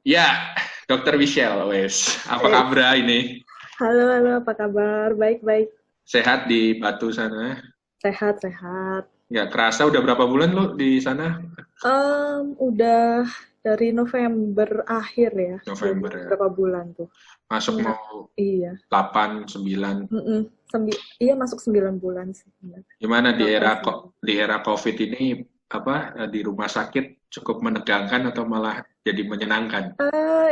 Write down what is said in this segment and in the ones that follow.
Ya, Dokter Michelle, wes. Apa Eh, kabar ini? halo, halo, apa kabar? Baik-baik. Sehat di Batu sana? Sehat-sehat. Nggak kerasa udah berapa bulan lo di sana? Udah dari November akhir ya, jadi November ya. berapa bulan tuh? Masuk Nggak, mau iya. 8, 9. Mm-mm. Iya masuk 9 bulan sih. Benar. Gimana di Berapa era sih? kok di era COVID ini apa di rumah sakit cukup menegangkan atau malah jadi menyenangkan?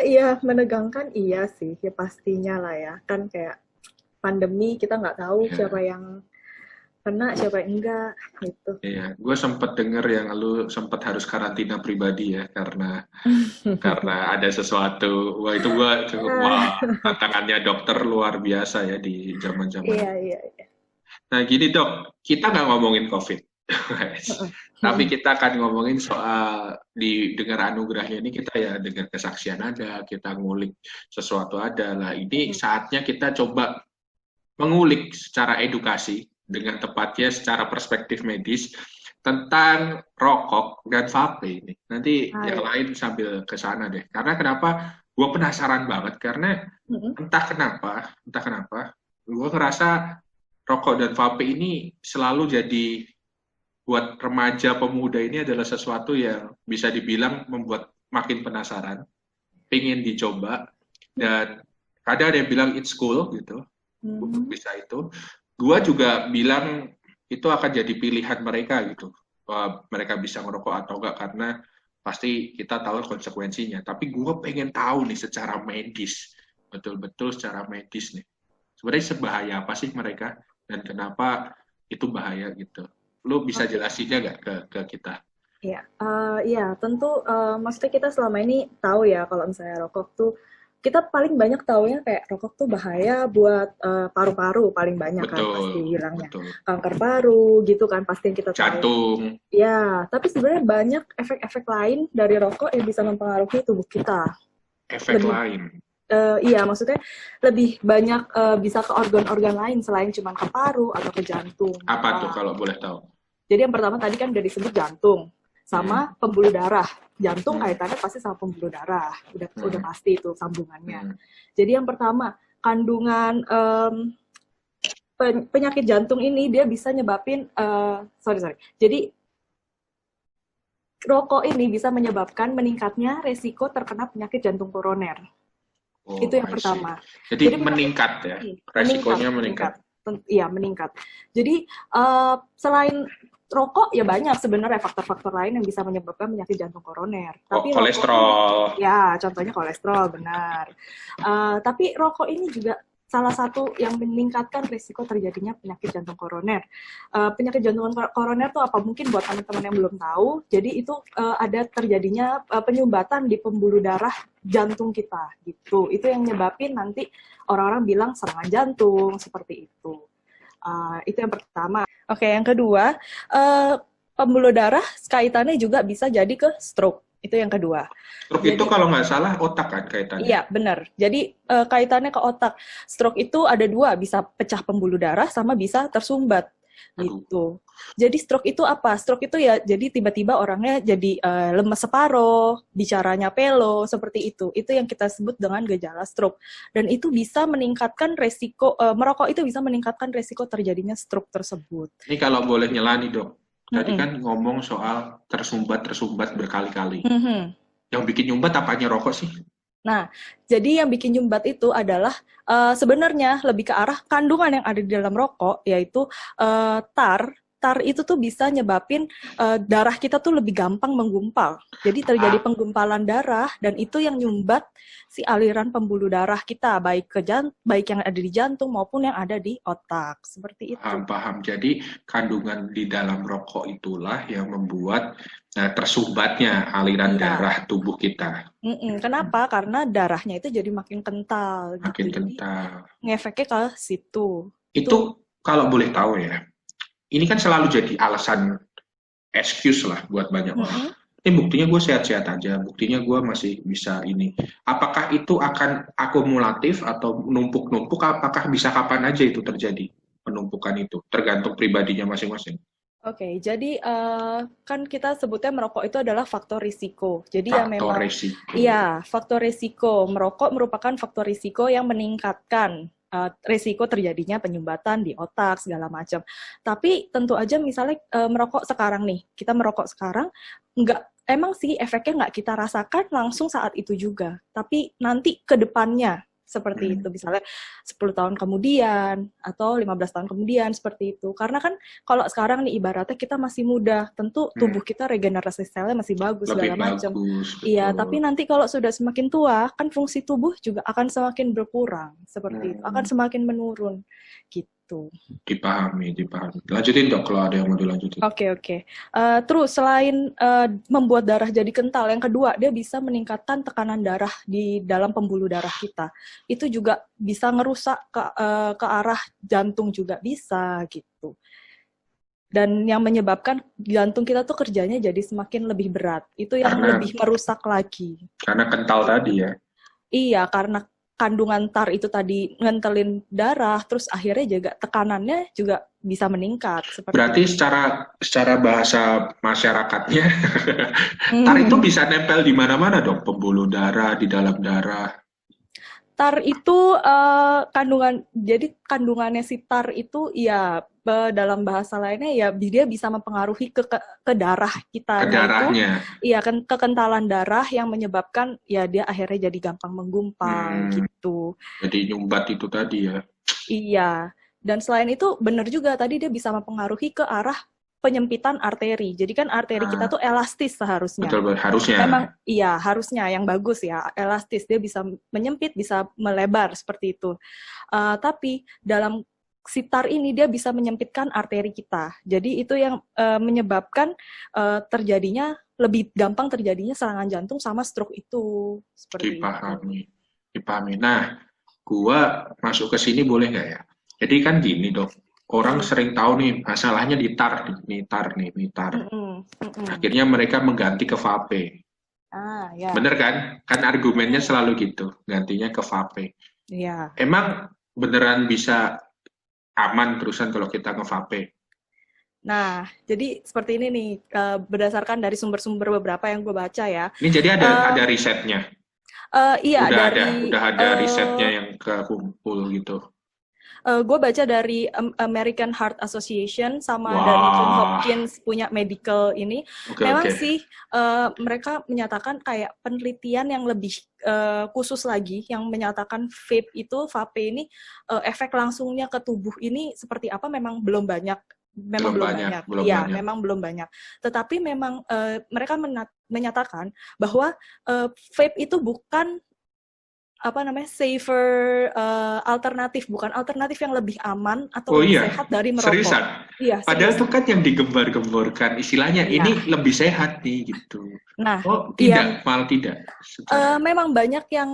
Iya menegangkan iya sih, ya pastinya lah ya. Kan kayak pandemi kita nggak tahu siapa Ya, yang kena, siapa yang enggak, gitu. iya. Gue sempet denger yang lu sempet harus karantina pribadi ya karena ada sesuatu. Wah itu gue cukup wah Ah, tantangannya dokter luar biasa ya di zaman-zaman. iya, iya, iya. Nah, gini dok, kita nggak ngomongin COVID, tapi kita akan ngomongin soal di dengar anugerahnya ini kita ya dengar kesaksian ada, kita ngulik sesuatu ada. Lah, ini saatnya kita coba mengulik secara edukasi dengan tepatnya secara perspektif medis tentang rokok dan vape ini. Nanti Ah, yang iya. lain sambil ke sana deh. Karena kenapa? Gue penasaran banget karena Mm-mm. entah kenapa, gue ngerasa rokok dan vape ini selalu jadi buat remaja pemuda ini adalah sesuatu yang bisa dibilang membuat makin penasaran, pengen dicoba, dan kadang ada yang bilang it's cool gitu, untuk Hmm. bisa itu. Gua juga bilang itu akan jadi pilihan mereka gitu. Wah, mereka bisa ngerokok atau enggak karena pasti kita tahu konsekuensinya. Tapi gue pengen tahu nih secara medis, betul-betul secara medis nih. Sebenarnya sebahaya apa sih mereka dan kenapa itu bahaya gitu. Lu bisa Oke. jelasinnya nggak ke kita? Iya, iya tentu, maksudnya kita selama ini tahu ya kalau misalnya rokok tuh, kita paling banyak taunya kayak rokok tuh bahaya buat paru-paru paling banyak kan pasti Betul, bilangnya. betul. Kanker paru gitu kan pasti yang kita tahu. Jantung, Ya, tapi sebenarnya banyak efek-efek lain dari rokok yang bisa mempengaruhi tubuh kita. efek Lebih, lain. iya maksudnya lebih banyak bisa ke organ-organ lain selain cuma ke paru atau ke jantung Apa kita. tuh kalau boleh tahu? Jadi yang pertama tadi kan udah disebut jantung Hmm, sama pembuluh darah. Jantung hmm, kaitannya pasti sama pembuluh darah, udah hmm, pasti itu sambungannya. hmm. Jadi yang pertama kandungan penyakit jantung ini dia bisa nyebabin sorry sorry. Jadi rokok ini bisa menyebabkan meningkatnya resiko terkena penyakit jantung koroner. Oh, Itu yang I see. pertama. Jadi Jadi penyakit meningkat ya, meningkat, resikonya meningkat. meningkat. Iya, meningkat. Jadi selain rokok ya banyak sebenarnya faktor-faktor lain yang bisa menyebabkan penyakit jantung koroner. Oh, Tapi rokok ini kolesterol. ya contohnya kolesterol benar. Tapi rokok ini juga salah satu yang meningkatkan risiko terjadinya penyakit jantung koroner. Penyakit jantung koroner tuh apa? Mungkin buat teman-teman yang belum tahu, jadi itu ada terjadinya penyumbatan di pembuluh darah jantung kita gitu. Itu yang nyebabin nanti orang-orang bilang serangan jantung seperti itu. Itu yang pertama. Oke, yang kedua, uh, pembuluh darah kaitannya juga bisa jadi ke stroke. Itu yang kedua. Stroke itu Jadi kalau nggak salah otak kan kaitannya. iya, benar. Jadi kaitannya ke otak. Stroke itu ada dua, bisa pecah pembuluh darah sama bisa tersumbat Aduh, gitu. Jadi stroke itu apa? Stroke itu ya jadi tiba-tiba orangnya jadi lemas separuh, bicaranya pelo, seperti itu. Itu yang kita sebut dengan gejala stroke. Dan itu bisa meningkatkan resiko, merokok itu bisa meningkatkan resiko terjadinya stroke tersebut. ini kalau boleh nyela nih dok. Tadi Mm-mm. kan ngomong soal tersumbat-tersumbat berkali-kali. Mhm. Yang bikin nyumbat apanya rokok sih? Nah, jadi yang bikin nyumbat itu adalah sebenarnya lebih ke arah kandungan yang ada di dalam rokok, yaitu tar. Tar itu tuh bisa nyebabin darah kita tuh lebih gampang menggumpal. Jadi terjadi Ah, penggumpalan darah dan itu yang nyumbat si aliran pembuluh darah kita, baik yang ada di jantung maupun yang ada di otak. Seperti paham, itu. paham. Jadi kandungan di dalam rokok itulah yang membuat tersumbatnya aliran Iya. darah tubuh kita. Hmm, Kenapa? Karena darahnya itu jadi makin kental gitu. makin Jadi kental. ngefeknya ke situ. Itu. Itu kalau boleh tahu ya, ini kan selalu jadi alasan excuse lah buat banyak orang. Mm-mm. Ini buktinya gue sehat-sehat aja, buktinya gue masih bisa ini. Apakah itu akan akumulatif atau numpuk-numpuk, apakah bisa kapan aja itu terjadi penumpukan itu, tergantung pribadinya masing-masing. Oke, jadi kan kita sebutnya merokok itu adalah faktor risiko. Jadi ya Faktor memang, resiko. iya, faktor risiko. Merokok merupakan faktor risiko yang meningkatkan risiko terjadinya penyumbatan di otak segala macam. Tapi tentu aja misalnya merokok sekarang nih, kita merokok sekarang, emang sih efeknya nggak kita rasakan langsung saat itu juga. Tapi nanti ke depannya seperti itu, misalnya 10 tahun kemudian atau 15 tahun kemudian seperti itu. Karena kan kalau sekarang nih ibaratnya kita masih muda, tentu tubuh kita regenerasi selnya masih bagus Lebih segala macam. bagus, Iya, betul. tapi nanti kalau sudah semakin tua, kan fungsi tubuh juga akan semakin berkurang seperti itu, akan semakin menurun gitu. Dipahami, dipahami. Lanjutin dok kalau ada yang mau dilanjutin. Oke, oke. Terus selain membuat darah jadi kental, yang kedua dia bisa meningkatkan tekanan darah di dalam pembuluh darah kita. Itu juga bisa ngerusak ke arah jantung juga bisa gitu. Dan yang menyebabkan jantung kita tuh kerjanya jadi semakin lebih berat. Itu yang Karena lebih merusak lagi. karena kental tadi ya. Iya, karena kandungan tar itu tadi ngentelin darah, terus akhirnya juga tekanannya juga bisa meningkat seperti Berarti itu. secara bahasa masyarakatnya, tar itu bisa nempel di mana-mana dok, pembuluh darah, di dalam darah. Tar itu jadi kandungannya si tar itu ya dalam bahasa lainnya ya dia bisa mempengaruhi ke darah Ke kitanya itu, darahnya. iya kan kekentalan darah yang menyebabkan ya dia akhirnya jadi gampang menggumpal Hmm, gitu. jadi nyumbat itu tadi ya. Iya. Dan selain itu benar juga tadi dia bisa mempengaruhi ke arah penyempitan arteri. Jadi kan arteri kita Nah, tuh elastis seharusnya. betul, betul harusnya. Memang iya harusnya yang bagus ya elastis, dia bisa menyempit bisa melebar seperti itu. Tapi dalam sitar ini dia bisa menyempitkan arteri kita, jadi itu yang menyebabkan terjadinya lebih gampang terjadinya serangan jantung sama stroke itu seperti itu. Dipahami, dipahami. Nah, gua masuk ke sini boleh nggak ya? Jadi kan gini dok, orang Mm-mm. sering tahu nih masalahnya di tar, nih tar nih, nih tar. Mm-mm. Mm-mm. Akhirnya mereka mengganti ke vape. Ya. Bener kan? Kan argumennya Mm-mm. selalu gitu, gantinya ke vape. Ya. Emang beneran bisa aman terusan kalau kita nge-vape? Nah, jadi seperti ini nih, berdasarkan dari sumber-sumber beberapa yang gue baca ya. Ini jadi Eh, ada risetnya. iya, Udah ada risetnya eh, yang kekumpul gitu. gue baca dari American Heart Association sama dari John Wah, Hopkins punya medical ini. oke Memang oke. sih mereka menyatakan kayak penelitian yang lebih khusus lagi yang menyatakan vape ini efek langsungnya ke tubuh ini seperti apa memang belum banyak. Memang Belum belum banyak, banyak, belum iya, banyak. memang belum banyak. Tetapi memang mereka menyatakan bahwa vape itu bukan apa namanya safer alternatif, bukan alternatif yang lebih aman atau Oh lebih iya, sehat dari merokok. seriusan. Iya, Padahal tuh seriusan. kan yang digembar-gemborkan istilahnya Iya. ini lebih sehat nih gitu. Nah, Oh yang tidak, malah tidak secara. memang banyak yang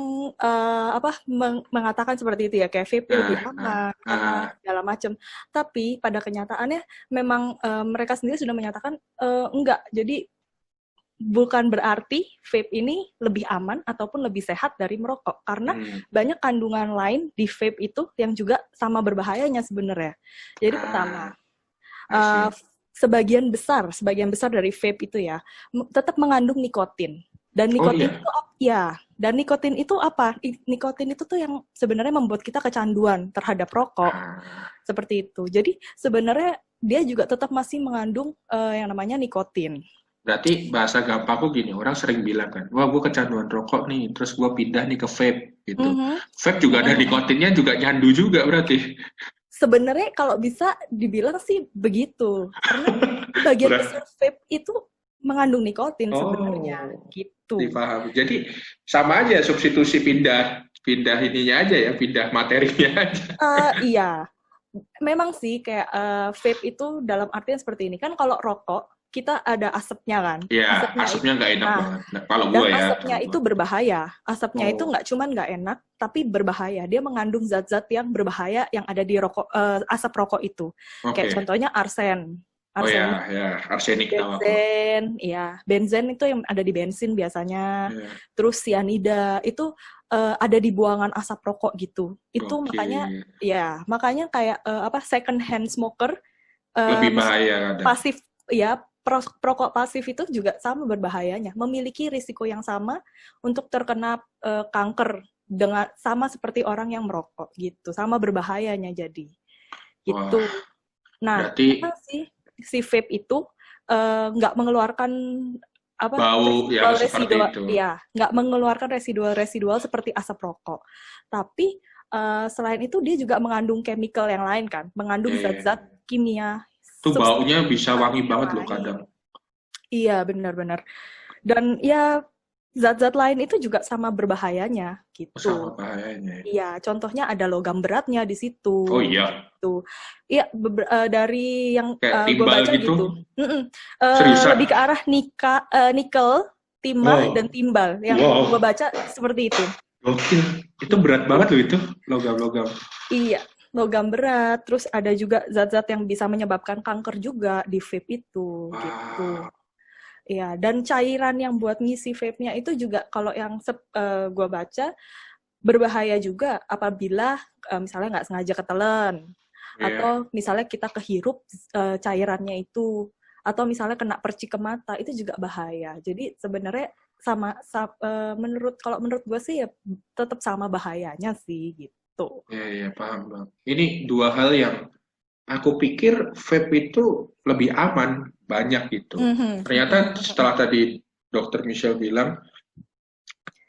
apa mengatakan seperti itu ya, kayak vape lebih aman, Ah, segala macam. Tapi pada kenyataannya memang mereka sendiri sudah menyatakan enggak. Jadi bukan berarti vape ini lebih aman ataupun lebih sehat dari merokok karena banyak kandungan lain di vape itu yang juga sama berbahayanya sebenarnya. Jadi pertama, I see. sebagian besar dari vape itu ya tetap mengandung nikotin. Dan Oh nikotin iya. itu dan nikotin itu apa? Nikotin itu tuh yang sebenarnya membuat kita kecanduan terhadap rokok. Ah, Seperti itu. Jadi sebenarnya dia juga tetap masih mengandung yang namanya nikotin. berarti bahasa gampangku gini, orang sering bilang kan, wah gue kecanduan rokok nih, terus gue pindah nih ke vape gitu. Mhm. Vape juga ada nikotinnya juga nyandu juga berarti. Sebenarnya kalau bisa dibilang sih begitu, karena bagian besar vape itu mengandung nikotin sebenarnya, Oh, gitu. dipahami. Jadi sama aja substitusi pindah ininya aja ya, pindah materinya aja. Iya, memang sih kayak vape itu dalam artian seperti ini kan kalau rokok kita ada asapnya kan, Ya, asapnya nggak enak nah, banget. Nah, kalau dan gue ya, asapnya kalau gue. itu berbahaya. Asapnya itu Oh, nggak cuman nggak enak, tapi berbahaya. Dia mengandung zat-zat yang berbahaya yang ada di asap rokok itu. Kayak oke. contohnya arsen. Oh ya, Arsen, ya, arsenik tahu aku. benzen, ya. Benzen itu yang ada di bensin biasanya. Ya, Terus sianida itu ada di buangan asap rokok gitu. Itu oke. makanya kayak second hand smoker Lebih bahaya kadang. Pasif, ya, perokok pasif itu juga sama berbahayanya, memiliki risiko yang sama untuk terkena kanker dengan sama seperti orang yang merokok gitu, sama berbahayanya jadi gitu. Wah, Nah, berarti emang sih si vape itu nggak mengeluarkan apa bau yang seperti residual, itu. ya, nggak mengeluarkan residual seperti asap rokok. Tapi selain itu dia juga mengandung chemical yang lain kan, mengandung zat-zat kimia. Itu baunya Substansi bisa wangi yang banget loh lain. kadang. Iya, benar-benar. Dan ya zat-zat lain itu juga sama berbahayanya gitu. Sama bahayanya. Iya, contohnya ada logam beratnya di situ. Oh iya. Gitu. Iya, dari yang Kayak gue timbal baca gitu. Seriusan? Lebih ke arah nikel, timah, dan timbal. Yang gue baca seperti itu. Gokil. Itu berat banget loh itu, logam-logam. Iya, logam berat. Terus ada juga zat-zat yang bisa menyebabkan kanker juga di vape itu. Gitu. Iya, dan cairan yang buat ngisi vape-nya itu juga kalau yang gue baca berbahaya juga apabila misalnya nggak sengaja ketelan, atau misalnya kita kehirup cairannya itu, atau misalnya kena percik ke mata, itu juga bahaya. Jadi sebenarnya kalau menurut gue sih ya tetap sama bahayanya sih gitu. Iya, paham bang. Ini dua hal yang aku pikir vape itu lebih aman banyak gitu. Ternyata setelah tadi Dokter Michelle bilang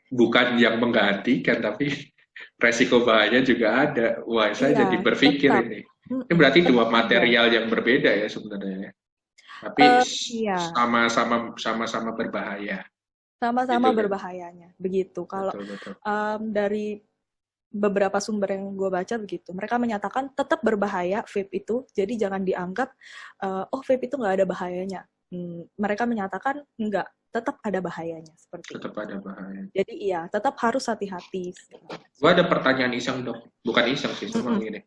bukan yang menggantikan, tapi resiko bahaya juga ada. Wah, saya jadi berpikir tetap. Ini berarti dua material yang berbeda ya sebenarnya. Tapi sama-sama berbahaya. Sama-sama gitu, berbahayanya. Begitu. Kalau dari beberapa sumber yang gue baca begitu, mereka menyatakan tetap berbahaya vape itu, jadi jangan dianggap vape itu nggak ada bahayanya. Mereka menyatakan enggak, tetap ada bahayanya seperti tetap ada bahaya. Jadi iya, tetap harus hati-hati. Gue ada pertanyaan iseng dok, bukan iseng sih, cuma gini.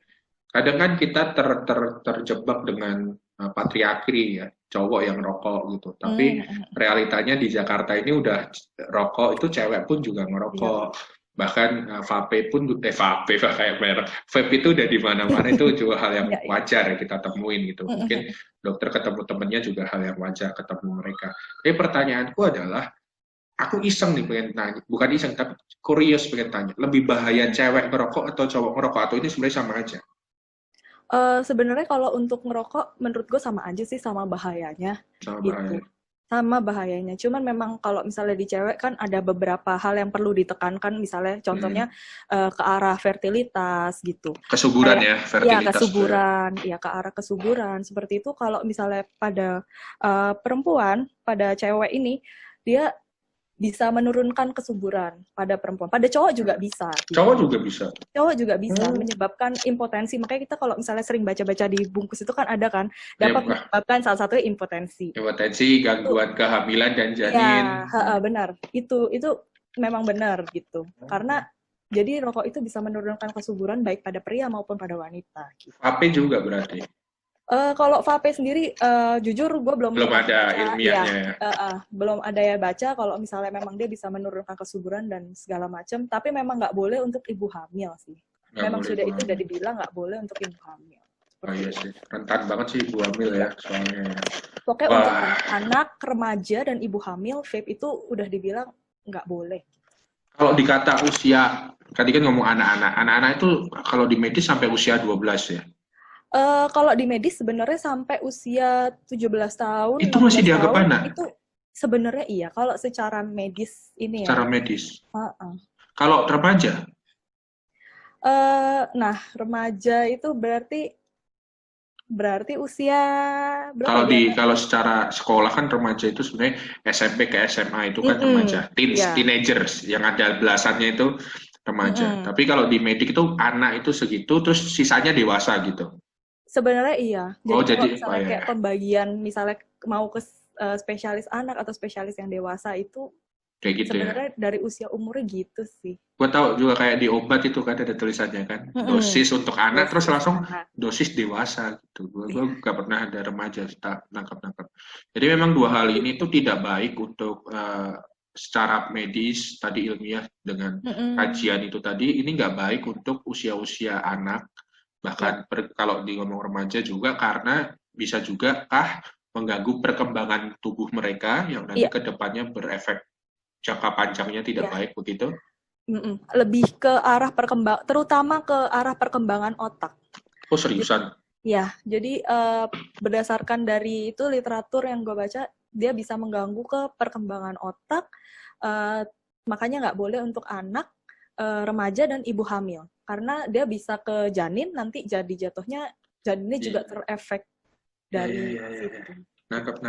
Kadang kan kita terjebak dengan patriarki ya, cowok yang rokok gitu. Tapi realitanya di Jakarta ini udah rokok itu cewek pun juga ngerokok. Bahkan vape pun vape kayak merek. Vape itu udah di mana-mana, itu juga hal yang wajar ya kita temuin gitu. Mungkin dokter ketemu temennya juga hal yang wajar ketemu mereka. Tapi pertanyaanku adalah, aku iseng nih pengen tanya, bukan iseng tapi kurios pengen tanya, lebih bahaya cewek ngerokok atau cowok ngerokok, atau ini sebenarnya sama aja? Sebenarnya kalau untuk ngerokok menurut gue sama aja sih, sama bahayanya. Sama gitu. bahaya. Sama bahayanya. Cuman memang kalau misalnya di cewek kan ada beberapa hal yang perlu ditekankan, misalnya contohnya ke arah fertilitas gitu. Kesuburan ya, fertilitas. Iya, kesuburan. Iya, ke arah kesuburan. Seperti itu kalau misalnya pada perempuan, pada cewek ini, dia bisa menurunkan kesuburan pada perempuan. Pada cowok juga bisa. Gitu. Cowok juga bisa? Cowok juga bisa, menyebabkan impotensi. Makanya kita kalau misalnya sering baca-baca di bungkus itu kan ada kan, dapat menyebabkan salah satunya impotensi. Impotensi, gangguan kehamilan dan janin. Iya, benar. Itu memang benar gitu. Karena jadi rokok itu bisa menurunkan kesuburan baik pada pria maupun pada wanita. Gitu. Vape juga berarti? Kalau vape sendiri, jujur gue belum ada ilmiahnya. Belum ada ya baca kalau misalnya memang dia bisa menurunkan kesuburan dan segala macam. Tapi memang nggak boleh untuk ibu hamil sih. Memang sudah itu udah dibilang nggak boleh untuk ibu hamil. Oh iya sih, rentan banget sih ibu hamil ya soalnya. Pokoknya untuk anak, remaja, dan ibu hamil, vape itu udah dibilang nggak boleh. Kalau dikata usia, tadi kan ngomong anak-anak itu kalau di medis sampai usia 12 ya? Kalau di medis sebenarnya sampai usia 17 tahun, itu masih dianggap tahun, anak? Itu sebenarnya iya, kalau secara medis ini secara medis? Kalau remaja? Nah, remaja itu berarti usia berapa? Kalau secara sekolah kan remaja itu sebenarnya SMP ke SMA itu kan remaja, teenagers yang ada belasannya itu remaja. Tapi kalau di medik itu anak itu segitu, terus sisanya dewasa gitu. Sebenarnya iya. Jadi kalau misalnya kayak pembagian, misalnya mau ke spesialis anak atau spesialis yang dewasa itu kayak gitu sebenarnya ya? Dari usia umurnya gitu sih. Gue tahu juga kayak di obat itu kan ada tulisannya kan, dosis untuk anak, terus langsung dosis dewasa gitu. Gue gak pernah ada remaja nangkap. Jadi memang dua hal ini tuh tidak baik untuk secara medis tadi ilmiah dengan kajian itu tadi, ini nggak baik untuk usia-usia anak. Bahkan kalau di ngomong remaja juga, karena bisa juga mengganggu perkembangan tubuh mereka yang nanti ke depannya berefek jangka panjangnya tidak baik begitu? Lebih ke arah terutama ke arah perkembangan otak. Oh, seriusan? Ya, jadi berdasarkan dari itu literatur yang gue baca, dia bisa mengganggu ke perkembangan otak, makanya nggak boleh untuk anak, remaja, dan ibu hamil. Karena dia bisa ke janin, nanti jatuhnya janinnya juga terefek dari situ. Nangkep.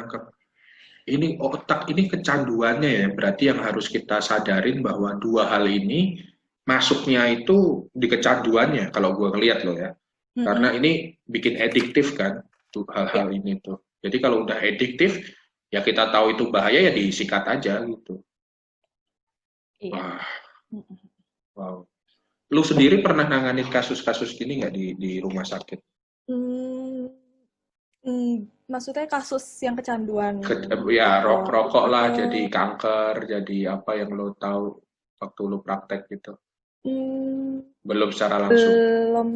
Ini otak ini kecanduannya ya, berarti yang harus kita sadarin bahwa dua hal ini masuknya itu di kecanduannya kalau gue ngeliat loh ya. Karena ini bikin adiktif kan, tuh hal-hal ini tuh. Jadi kalau udah adiktif, ya kita tahu itu bahaya ya disikat aja gitu. Iya. Wow. Lu sendiri pernah nanganin kasus-kasus gini nggak di rumah sakit? Maksudnya kasus yang kecanduan? Ya, rokok lah, jadi kanker, jadi apa yang lo tahu waktu lo praktek gitu? Belum secara langsung? Belum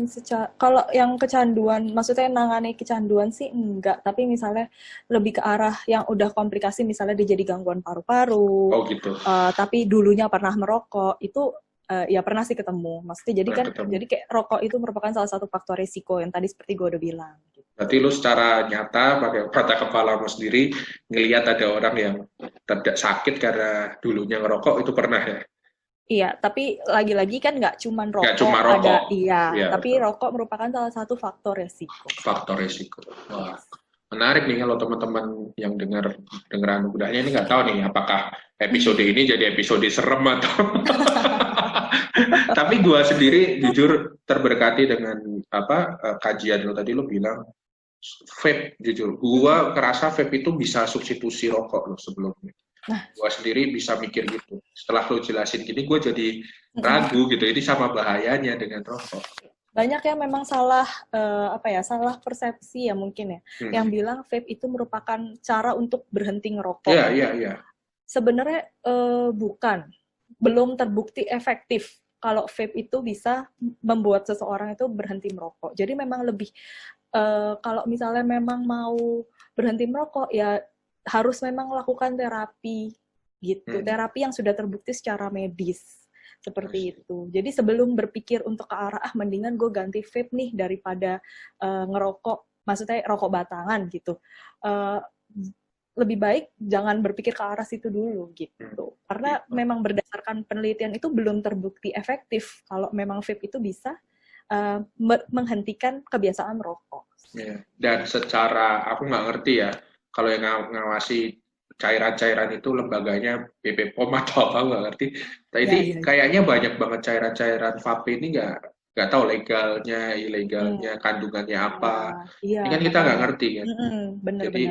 kalau yang kecanduan, maksudnya nangani kecanduan sih enggak, tapi misalnya lebih ke arah yang udah komplikasi, misalnya dia jadi gangguan paru-paru, gitu. Tapi dulunya pernah merokok, itu ya pernah sih ketemu. Maksudnya jadi kayak rokok itu merupakan salah satu faktor risiko yang tadi seperti gue udah bilang. Berarti lu secara nyata pakai mata kepalamu sendiri ngelihat ada orang yang tidak sakit karena dulunya ngerokok, itu pernah ya? Iya, tapi lagi-lagi kan nggak cuma rokok. Nggak cuma rokok. Tapi betul. Rokok merupakan salah satu faktor resiko. Faktor resiko. Wah, menarik nih kalau teman-teman yang dengar Anugurahnya ini nggak tahu nih apakah episode ini jadi episode serem atau tapi gue sendiri jujur terberkati dengan kajian lo tadi, lo bilang vape. Jujur gue ngerasa vape itu bisa substitusi rokok lo sebelumnya. Gue sendiri bisa mikir gitu. Setelah lo jelasin gini, gue jadi ragu gitu. Ini sama bahayanya dengan rokok. Banyak yang memang salah salah persepsi ya mungkin ya. Yang bilang vape itu merupakan cara untuk berhenti ngerokok. Iya. Sebenarnya bukan. Belum terbukti efektif kalau vape itu bisa membuat seseorang itu berhenti merokok. Jadi memang lebih kalau misalnya memang mau berhenti merokok ya harus memang melakukan terapi gitu. Terapi yang sudah terbukti secara medis. Seperti itu. Jadi sebelum berpikir untuk ke arah mendingan gue ganti vape nih daripada ngerokok, maksudnya rokok batangan gitu. Lebih baik jangan berpikir ke arah situ dulu gitu. Karena memang berdasarkan penelitian itu belum terbukti efektif kalau memang vape itu bisa menghentikan kebiasaan merokok. Dan secara aku nggak ngerti ya, kalau yang ngawasi cairan-cairan itu lembaganya BP POM atau apa nggak ngerti. Jadi kayaknya banyak banget cairan-cairan vape ini nggak tahu legalnya, ilegalnya, kandungannya apa. Ini kan kita nggak ngerti kan. Jadi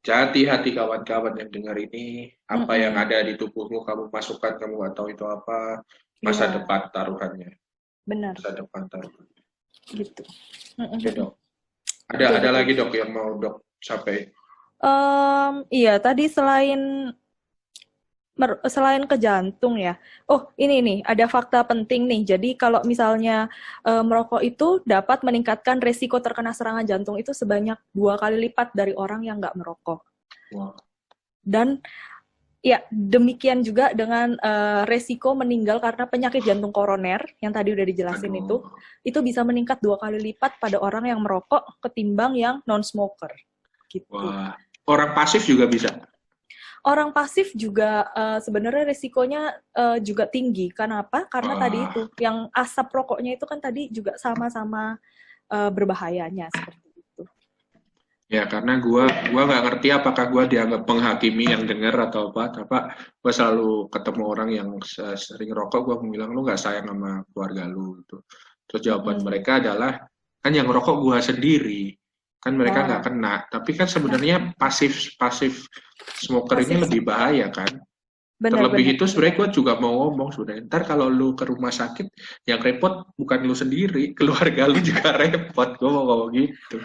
hati-hati kawan-kawan yang dengar ini, apa yang ada di tubuhmu kamu masukkan, kamu nggak tahu itu apa, masa depan taruhannya. Benar. Masa depan taruhannya. Gitu. Oke, Dok. Ada lagi Dok yang mau Dok sampaikan? Iya, tadi selain ke jantung ya. Oh, ini nih, ada fakta penting nih. Jadi kalau misalnya merokok itu dapat meningkatkan resiko terkena serangan jantung itu sebanyak 2 kali lipat dari orang yang nggak merokok. Wow. Dan ya, demikian juga dengan resiko meninggal karena penyakit jantung koroner yang tadi udah dijelasin. Itu bisa meningkat 2 kali lipat pada orang yang merokok ketimbang yang non-smoker. Gitu. Wah. Orang pasif juga bisa? Orang pasif juga sebenarnya risikonya juga tinggi. Kenapa? Karena tadi itu, yang asap rokoknya itu kan tadi juga sama-sama berbahayanya seperti itu. Ya, karena gue nggak ngerti apakah gue dianggap menghakimi yang dengar atau apa. Gue selalu ketemu orang yang sering rokok, gue bilang, lu nggak sayang sama keluarga lu. Gitu. Terus jawaban mereka adalah, kan yang rokok gue sendiri. Kan mereka nggak kena, tapi kan sebenarnya pasif smoker ini lebih bahaya kan. Terlebih itu sebenarnya gue juga mau ngomong sebenarnya, ntar kalau lu ke rumah sakit yang repot bukan lu sendiri, keluarga lu juga repot. Gue mau ngomong gitu.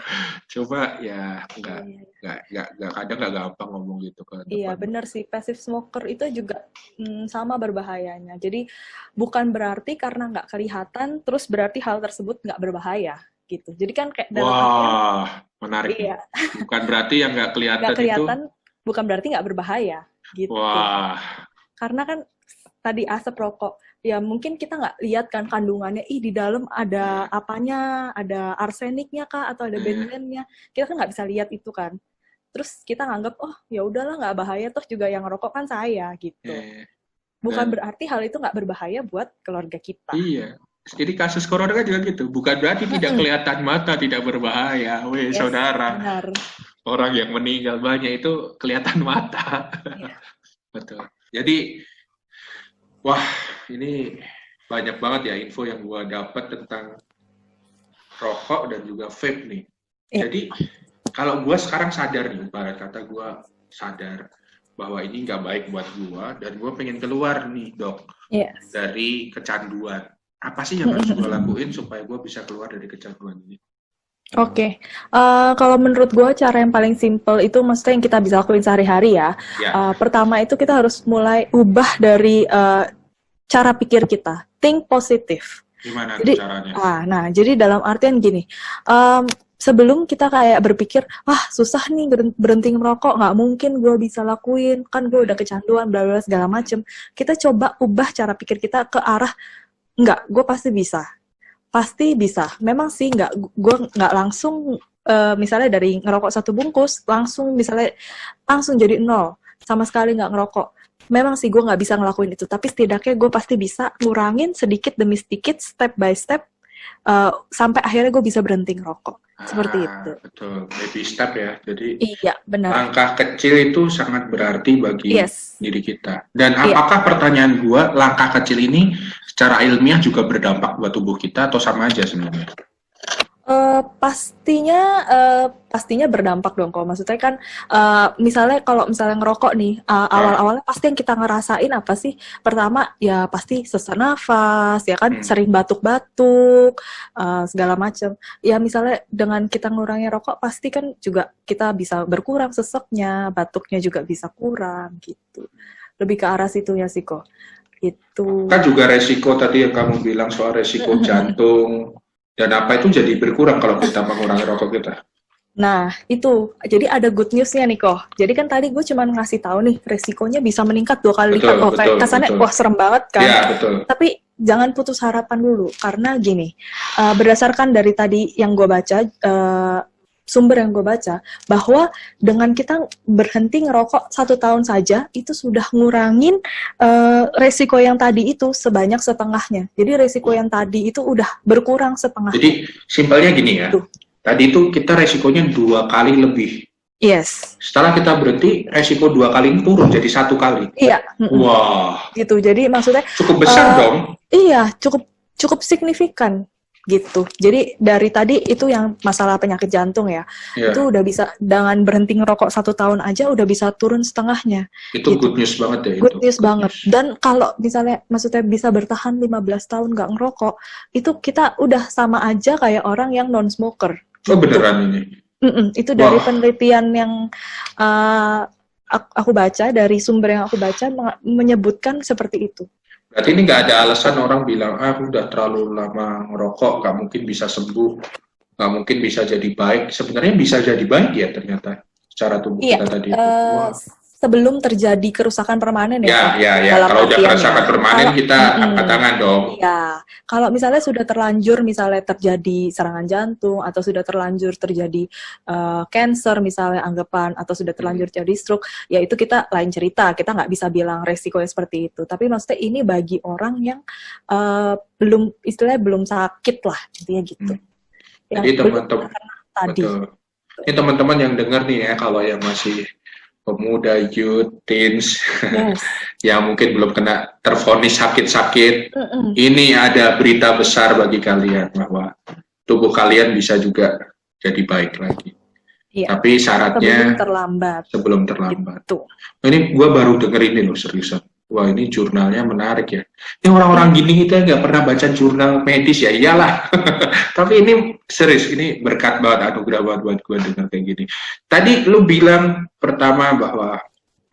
Coba ya kadang nggak gampang ngomong gitu ke depan. Iya benar sih, passive smoker itu juga sama berbahayanya. Jadi bukan berarti karena nggak kelihatan terus berarti hal tersebut nggak berbahaya. gitu. Jadi kan kayak dalam Wah, menarik. iya, Bukan berarti yang nggak kelihatan nggak kelihatan, itu. bukan berarti nggak berbahaya gitu. Wah, Karena kan tadi asap rokok, ya mungkin kita nggak lihat kan kandungannya, di dalam ada apanya, ada arseniknya kah, atau ada benzennya. Kita kan nggak bisa lihat itu kan. Terus kita nganggap, oh ya udahlah nggak bahaya, toh juga yang rokok kan saya gitu. Bukan berarti hal itu nggak berbahaya buat keluarga kita. Iya. Jadi kasus corona kan juga gitu. Bukan berarti tidak kelihatan mata tidak berbahaya. Weh, Yes, saudara. benar. Orang yang meninggal banyak itu kelihatan mata. Iya. Betul. Jadi, wah, ini banyak banget ya info yang gua dapat tentang rokok dan juga vape nih. Iya. Jadi, kalau gua sekarang sadar nih, ibarat kata gua sadar bahwa ini nggak baik buat gua dan gua pengen keluar nih, Dok, Yes. dari kecanduan. Apa sih yang harus gua lakuin supaya gua bisa keluar dari kecanduan ini? Oke, kalau menurut gue cara yang paling simple itu maksudnya yang kita bisa lakuin sehari-hari ya. Pertama itu kita harus mulai ubah dari cara pikir kita, think positif. Gimana Jadi, caranya? jadi dalam artian gini, sebelum kita kayak berpikir, susah nih berhenti merokok, nggak mungkin gue bisa lakuin, kan gue udah kecanduan, bla bla segala macem. Kita coba ubah cara pikir kita ke arah, enggak, gue pasti bisa. Pasti bisa. Memang sih gue nggak langsung misalnya dari ngerokok 1 bungkus langsung jadi 0 sama sekali nggak ngerokok. Memang sih gue nggak bisa ngelakuin itu, tapi setidaknya gue pasti bisa ngurangin sedikit demi sedikit, step by step, sampai akhirnya gue bisa berhenti ngerokok. Seperti itu. Betul, baby step ya. Jadi iya, benar. Langkah kecil itu sangat berarti bagi diri kita. Dan apakah pertanyaan gue, langkah kecil ini secara ilmiah juga berdampak buat tubuh kita atau sama aja sebenarnya? Pastinya berdampak dong. Kalau maksudnya kan misalnya kalau misalnya ngerokok nih, awal-awalnya pasti yang kita ngerasain apa sih? Pertama ya pasti sesak nafas, ya kan, sering batuk-batuk, segala macam. Ya misalnya dengan kita ngurangi rokok pasti kan juga kita bisa berkurang seseknya, batuknya juga bisa kurang gitu. Lebih ke arah situnya sih kok. Itu kan juga resiko tadi yang kamu bilang soal resiko jantung dan apa itu jadi berkurang kalau kita mengurangi rokok kita. Nah, itu. Jadi ada good news-nya nih, kok. Jadi kan tadi gue cuma ngasih tahu nih, resikonya bisa meningkat 2 kali lipat. Kayak kesannya, wah serem banget kan. Ya, betul. Tapi jangan putus harapan dulu. Karena gini, berdasarkan dari tadi yang gue baca, sumber yang gue baca, bahwa dengan kita berhenti ngerokok 1 tahun saja, itu sudah ngurangin resiko yang tadi itu sebanyak setengahnya. Jadi resiko yang tadi itu udah berkurang setengahnya. Jadi simpelnya gini ya, tadi itu kita resikonya 2 kali lebih. Yes. Setelah kita berhenti, resiko 2 kali turun jadi 1 kali. Iya. Wah. Gitu. Jadi maksudnya cukup besar dong. Iya, cukup signifikan. Gitu. Jadi dari tadi itu yang masalah penyakit jantung ya, itu udah bisa dengan berhenti ngerokok 1 tahun aja udah bisa turun setengahnya. Itu good news banget ya. Good news banget. Dan kalau misalnya maksudnya bisa bertahan 15 tahun nggak ngerokok, itu kita udah sama aja kayak orang yang non-smoker. Oh beneran ini? Itu dari penelitian yang aku baca, dari sumber yang aku baca menyebutkan seperti itu. Berarti ini nggak ada alasan orang bilang, udah terlalu lama ngerokok, nggak mungkin bisa sembuh, nggak mungkin bisa jadi baik. Sebenarnya bisa jadi baik ya ternyata, secara tubuh kita tadi itu. Sebelum terjadi kerusakan permanen ya. Kalau udah kerusakan permanen kita angkat tangan dong. Iya. Kalau misalnya sudah terlanjur, misalnya terjadi serangan jantung, atau sudah terlanjur terjadi cancer misalnya anggapan, atau sudah terlanjur jadi stroke, ya itu kita lain cerita. Kita nggak bisa bilang resikonya seperti itu. Tapi maksudnya ini bagi orang yang belum sakit lah, intinya gitu. Jadi teman-teman, ini teman-teman yang dengar nih ya, kalau yang masih pemuda, youth, teens, yang mungkin belum kena tervonis sakit-sakit, ini ada berita besar bagi kalian bahwa tubuh kalian bisa juga jadi baik lagi. Tapi syaratnya sebelum terlambat. Gitu. Ini gue baru denger ini loh, seriusan. Wah, ini jurnalnya menarik ya. Ini orang-orang gini kita nggak pernah baca jurnal medis ya, iyalah. Tapi ini serius, ini berkat banget, anugerah buat gue denger kayak gini. Tadi lu bilang pertama bahwa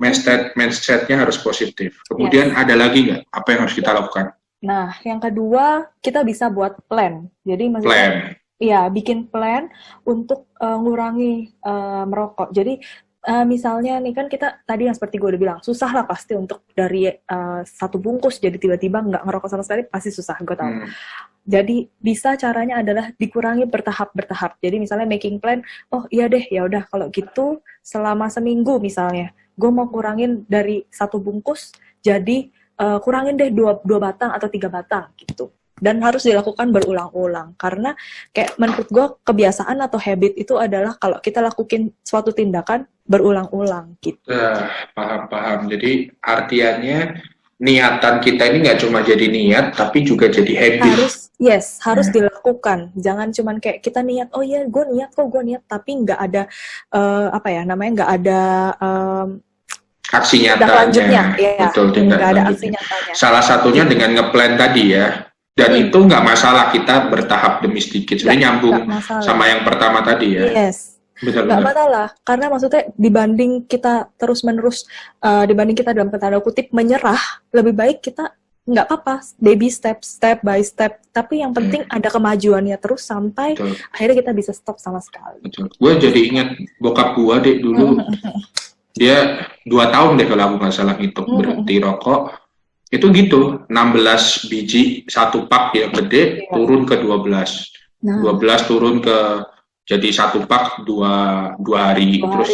mindset-nya harus positif. Kemudian ada lagi nggak? Apa yang harus kita lakukan? Nah, yang kedua kita bisa buat plan. Jadi maksudnya bikin plan untuk ngurangi merokok. Jadi misalnya nih kan kita tadi yang seperti gue udah bilang, susah lah pasti untuk dari satu bungkus jadi tiba-tiba nggak ngerokok sama sekali, pasti susah, gue tahu. Jadi bisa caranya adalah dikurangi bertahap-bertahap. Jadi misalnya making plan, oh iya deh, ya udah kalau gitu selama seminggu misalnya, gue mau kurangin dari satu bungkus, jadi kurangin deh dua batang atau 3 batang gitu. Dan harus dilakukan berulang-ulang karena kayak menurut gue kebiasaan atau habit itu adalah kalau kita lakukan suatu tindakan berulang-ulang gitu. Paham. Jadi artiannya niatan kita ini nggak cuma jadi niat tapi juga jadi habit. Harus dilakukan. Jangan cuman kayak kita niat, oh iya gue niat tapi nggak ada nggak ada aksi nyatanya. Betul, nggak ada aksi nyatanya. Salah satunya dengan ngeplan tadi ya. Dan itu nggak masalah kita bertahap demi sedikit. Sebenarnya nyambung sama yang pertama tadi ya. Yes. Nggak masalah, karena maksudnya dibanding kita terus-menerus, dibanding kita dalam tanda kutip menyerah, lebih baik kita nggak apa-apa, baby step by step. Tapi yang penting ada kemajuannya terus sampai akhirnya kita bisa stop sama sekali. Betul. Gue jadi ingat bokap gue deh dulu, dia 2 tahun deh kalau aku nggak salah ngitung berhenti rokok. Itu gitu, 16 biji satu pak yang gede turun ke 12. 12 turun ke jadi satu pak dua hari. Terus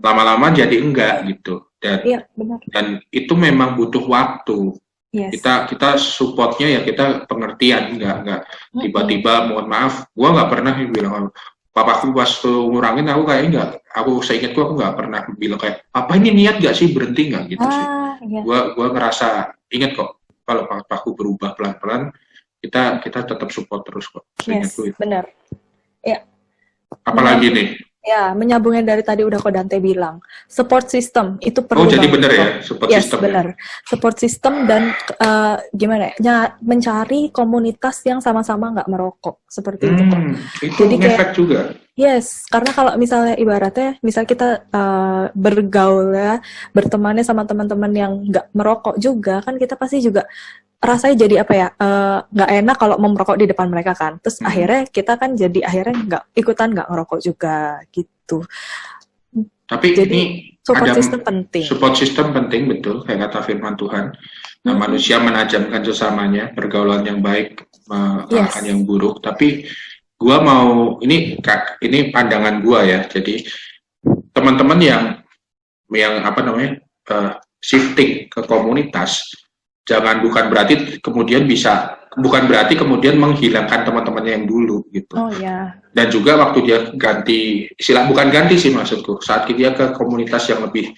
lama-lama jadi enggak gitu. Dan itu memang butuh waktu. Kita supportnya ya kita pengertian, enggak tiba-tiba mohon maaf, gua nggak pernah bilang papaku pas ngurangin aku kayaknya enggak, aku seingatku aku nggak pernah bilang kayak apa ini niat nggak sih berhenti nggak gitu sih. Gua ngerasa ingat kok kalau papaku berubah pelan-pelan kita tetap support terus kok. Benar. Ya. Apalagi nih? Ya, menyambungnya dari tadi udah Dante bilang, support system itu perlu. Oh, jadi benar ya, support system. Benar. Ya? Support system dan mencari komunitas yang sama-sama nggak merokok seperti itu kok. Itu jadi ngefek juga. Yes, karena kalau misalnya ibaratnya, misal kita bergaul ya, bertemannya sama teman-teman yang nggak merokok juga, kan kita pasti juga rasanya jadi nggak enak kalau mau merokok di depan mereka kan. Terus akhirnya kita kan jadi nggak nggak ngerokok juga gitu. Tapi jadi, ini support system penting. Support system penting, betul, kayak kata firman Tuhan. Nah, manusia menajamkan sesamanya, pergaulan yang baik mengalahkan yang buruk. Tapi gua mau ini pandangan gua ya. Jadi teman-teman yang shifting ke komunitas, bukan berarti kemudian menghilangkan teman-temannya yang dulu gitu. Oh ya. Dan juga waktu dia bukan ganti sih maksudku, saat dia ke komunitas yang lebih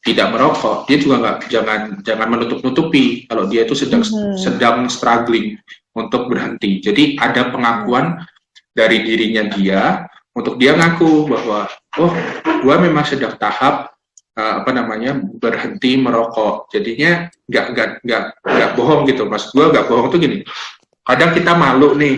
tidak merokok, dia juga jangan menutup-nutupi kalau dia itu sedang struggling untuk berhenti. Jadi ada pengakuan dari dirinya dia untuk dia ngaku bahwa gua memang sedang tahap berhenti merokok. Jadinya nggak bohong gitu, mas. Gue nggak bohong tuh gini. Kadang kita malu nih,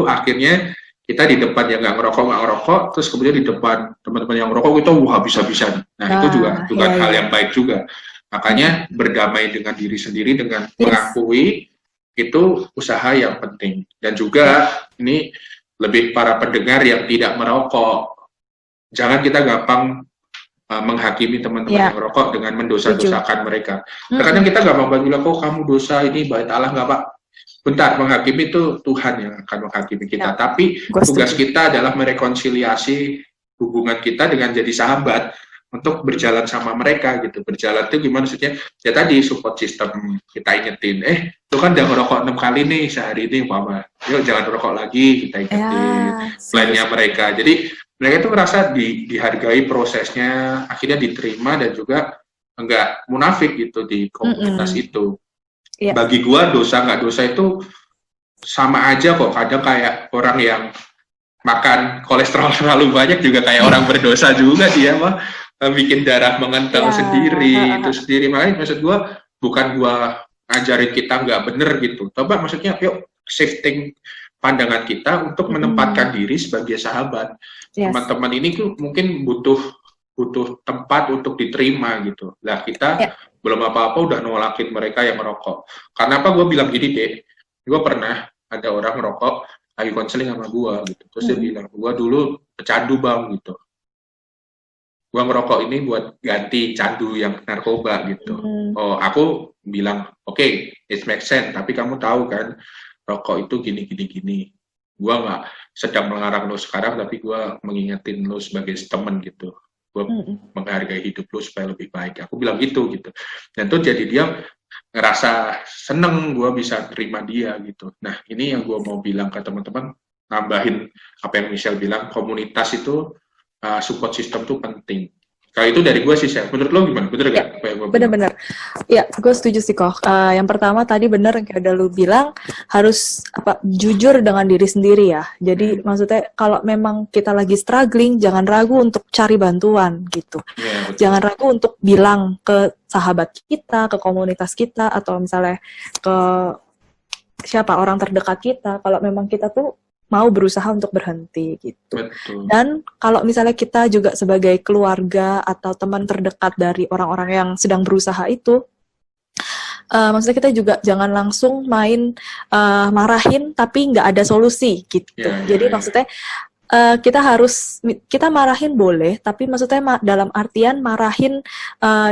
akhirnya kita di depan yang nggak ngerokok, terus kemudian di depan teman-teman yang ngerokok itu habis-habisan. Nah itu juga hal yang baik juga. Makanya berdamai dengan diri sendiri dengan mengakui itu usaha yang penting. Dan juga ini lebih para pendengar yang tidak merokok, jangan kita gampang menghakimi teman-teman yang merokok dengan mendosa-dosakan mereka. Kadang kita gampang bilang, kamu dosa ini, bait Allah nggak Pak? Bentar, menghakimi itu Tuhan yang akan menghakimi kita. Tapi tugas kita adalah merekonsiliasi hubungan kita dengan jadi sahabat untuk berjalan sama mereka gitu. Berjalan itu gimana maksudnya? Ya tadi support system kita ingetin, lu kan udah ngerokok 6 kali nih sehari ini, Mama. Yuk jangan rokok lagi, kita ingetin plannya mereka. Jadi mereka itu merasa dihargai prosesnya, akhirnya diterima dan juga enggak munafik gitu di komunitas itu. Bagi gua dosa nggak dosa itu sama aja kok. Kadang kayak orang yang makan kolesterol terlalu banyak juga kayak orang berdosa juga, dia bikin darah mengental sendiri itu sendiri. Makanya maksud gua bukan gua ngajarin kita nggak bener gitu. Coba maksudnya yuk shifting pandangan kita untuk menempatkan diri sebagai sahabat. Teman-teman ini tuh mungkin butuh tempat untuk diterima gitu. Lah kita belum apa-apa udah nolakin mereka yang merokok. Karena apa gue bilang gini deh, gue pernah ada orang merokok, lagi konseling sama gue gitu. Terus dia bilang, gue dulu pecandu bang gitu. Gue ngerokok ini buat ganti candu yang narkoba gitu. Oh, aku bilang, oke, it makes sense. Tapi kamu tahu kan, rokok itu gini. Gue nggak sedang melarang lo sekarang, tapi gue mengingetin lo sebagai teman gitu. Gue menghargai hidup lo supaya lebih baik. Aku bilang gitu. Dan tuh jadi dia ngerasa seneng gue bisa terima dia gitu. Nah, ini yang gue mau bilang ke teman-teman, nambahin apa yang Michelle bilang, komunitas itu support system tuh penting. Kalau itu dari gue sih, menurut lo gimana? Bener gak? Ya, bener-bener. Ya, gue setuju sih kok. Yang pertama tadi bener yang kayak udah lu bilang, harus jujur dengan diri sendiri ya. Jadi maksudnya kalau memang kita lagi struggling, jangan ragu untuk cari bantuan gitu. Ya, jangan ragu untuk bilang ke sahabat kita, ke komunitas kita, atau misalnya ke siapa orang terdekat kita. Kalau memang kita tuh mau berusaha untuk berhenti gitu. Betul. Dan kalau misalnya kita juga sebagai keluarga atau teman terdekat dari orang-orang yang sedang berusaha itu, maksudnya kita juga jangan langsung main marahin tapi nggak ada solusi gitu. Jadi maksudnya kita marahin boleh, tapi maksudnya dalam artian marahin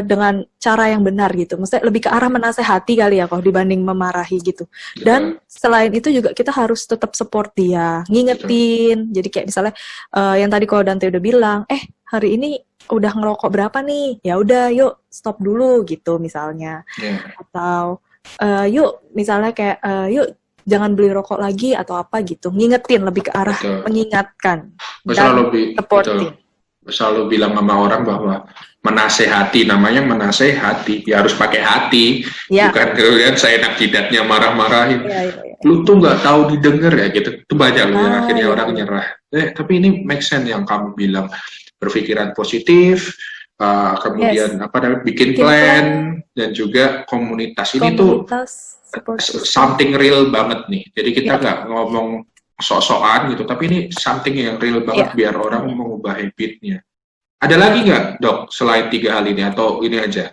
dengan cara yang benar gitu. Maksudnya lebih ke arah menasehati kali ya kok dibanding memarahi gitu. Dan selain itu juga kita harus tetap support dia, ngingetin. Jadi kayak misalnya yang tadi kok Dante udah bilang, hari ini udah ngerokok berapa nih? Ya udah, yuk stop dulu gitu misalnya. Atau yuk misalnya kayak yuk jangan beli rokok lagi atau apa gitu, ngingetin, lebih ke arah mengingatkan dan supporting. Selalu bilang sama orang bahwa menasehati, namanya menasehati, ya harus pakai hati, bukan kemudian saya enak jidatnya marah-marahin. Lu tuh nggak tahu didengar ya gitu, itu banyak loh yang akhirnya orang nyerah. Tapi ini make sense yang kamu bilang, berpikiran positif, kemudian bikin plan, dan juga komunitas ini tuh something real banget nih. Jadi kita nggak ngomong sok-sokan gitu, tapi ini something yang real banget biar orang mengubah habitnya. Ada lagi nggak, Dok, selain 3 hal ini atau ini aja?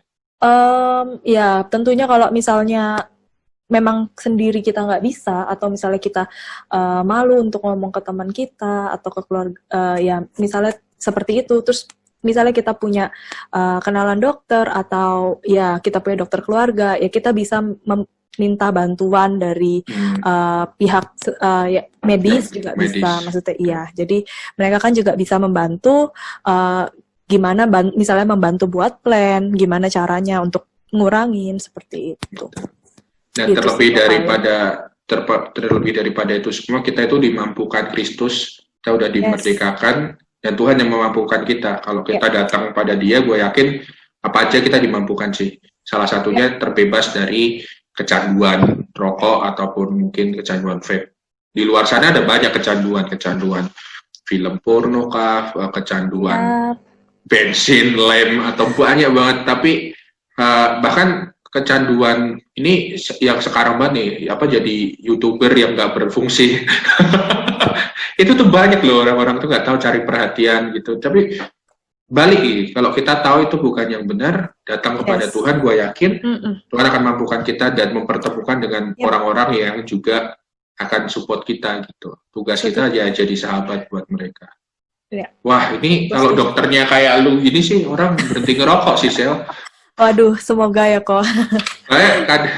Ya, tentunya kalau misalnya memang sendiri kita nggak bisa, atau misalnya kita malu untuk ngomong ke teman kita atau ke keluarga, ya misalnya seperti itu, terus misalnya kita punya kenalan dokter atau ya kita punya dokter keluarga, ya kita bisa minta bantuan dari pihak medis juga bisa, maksudnya iya. Jadi mereka kan juga bisa membantu gimana misalnya membantu buat plan, gimana caranya untuk ngurangin seperti itu. Dan gitu, terlebih daripada itu semua, kita itu dimampukan Kristus, kita udah dimerdekakan, dan Tuhan yang memampukan kita. Kalau kita datang pada Dia, gue yakin apa aja kita dimampukan sih. Salah satunya terbebas dari kecanduan rokok ataupun mungkin kecanduan vape. Di luar sana ada banyak kecanduan film porno kah, kecanduan bensin, lem, atau banyak banget. Tapi bahkan kecanduan ini yang sekarang banget nih, jadi YouTuber yang nggak berfungsi. Itu tuh banyak loh, orang-orang tuh nggak tahu cari perhatian gitu. Tapi balik, kalau kita tahu itu bukan yang benar, datang kepada Tuhan, gue yakin Tuhan akan mampukan kita dan mempertemukan dengan orang-orang yang juga akan support kita gitu. Tugas kita aja jadi sahabat buat mereka. Wah, ini kalau dokternya kayak lu gini sih, orang berhenti ngerokok sih, Sel. Waduh, semoga ya kok.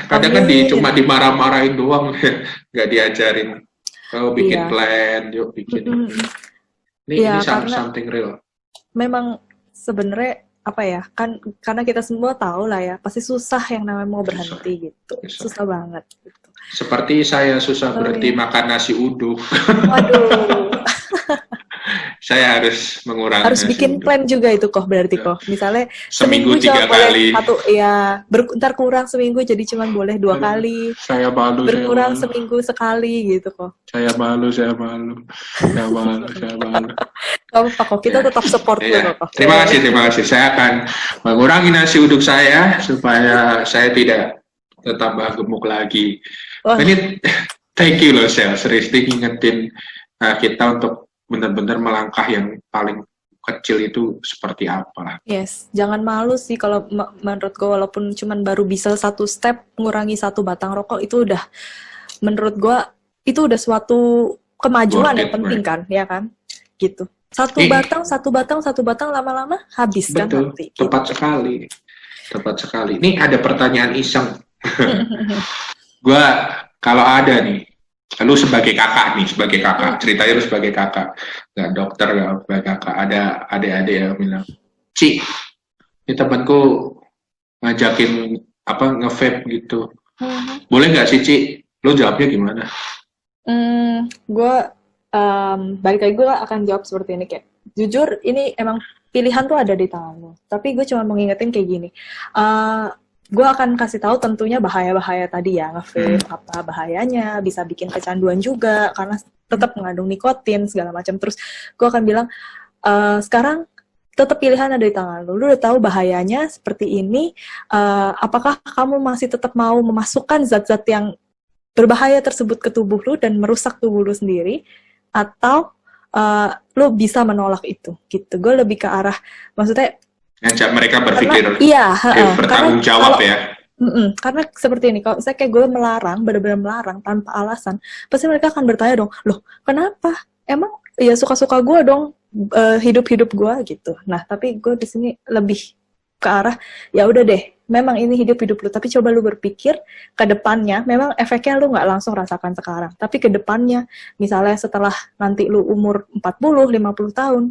Kadang kan cuma dimarah-marahin doang, nggak diajarin. Kalau bikin plan, yuk bikin. Ini something real. Memang sebenarnya kan karena kita semua tahu lah ya, pasti susah yang namanya mau berhenti gitu. Susah banget gitu. Seperti saya susah berhenti makan nasi uduk. Waduh. Saya harus mengurangi. Harus bikin plan juga itu kok, berarti kok. Misalnya seminggu 3 kali. Ntar kurang seminggu jadi cuma boleh 2 kali. Saya malu. Berkurang seminggu sekali gitu kok. Saya malu. Gak apa-apa kok, kita tetap support kok. Terima kasih. Saya akan mengurangi nasi uduk saya supaya saya tidak tambah gemuk lagi. Ini thank you loh, Sel. Seriously ngingetin kita untuk benar-benar melangkah yang paling kecil itu seperti apa. Yes, jangan malu sih kalau menurut gue, walaupun cuman baru bisa 1 step mengurangi 1 batang rokok, itu udah menurut gue itu udah suatu kemajuan Worth yang it, penting right? kan, ya kan? Gitu. Satu Ih, batang lama-lama habis kan betul, nanti. tepat Gitu. sekali. Tepat sekali. Ini ada pertanyaan iseng. Gua kalau ada nih, lu sebagai kakak nih, sebagai kakak, ceritanya lu sebagai kakak, nggak dokter, nggak sebagai kakak, ada adik-adik yang bilang, Ci, ini temanku ngajakin apa nge-vape gitu, boleh nggak sih Ci? Lu jawabnya gimana? Gue balik lagi gue akan jawab seperti ini kayak jujur ini emang pilihan tuh ada di tangan lo. Tapi gue cuma mau ngingetin kayak gini. Gue akan kasih tahu tentunya bahaya-bahaya tadi ya nge-vape apa bahayanya bisa bikin kecanduan juga karena tetap mengandung nikotin segala macam. Terus gue akan bilang sekarang tetap pilihan ada di tangan lo. Lu udah tahu bahayanya seperti ini. Apakah kamu masih tetap mau memasukkan zat-zat yang berbahaya tersebut ke tubuh lu dan merusak tubuh lu sendiri atau lu bisa menolak itu gitu. Gue lebih ke arah maksudnya Ngajak mereka berpikir bertanggung karena jawab ya. Karena seperti ini, kalau saya kayak gue melarang, benar-benar melarang tanpa alasan, pasti mereka akan bertanya dong, loh kenapa? Emang ya suka-suka gue dong hidup-hidup gue gitu. Nah tapi gue di sini lebih ke arah ya udah deh, memang ini hidup-hidup lu, tapi coba lu berpikir ke depannya, memang efeknya lu nggak langsung rasakan sekarang, tapi ke depannya, misalnya setelah nanti lu umur 40-50 tahun,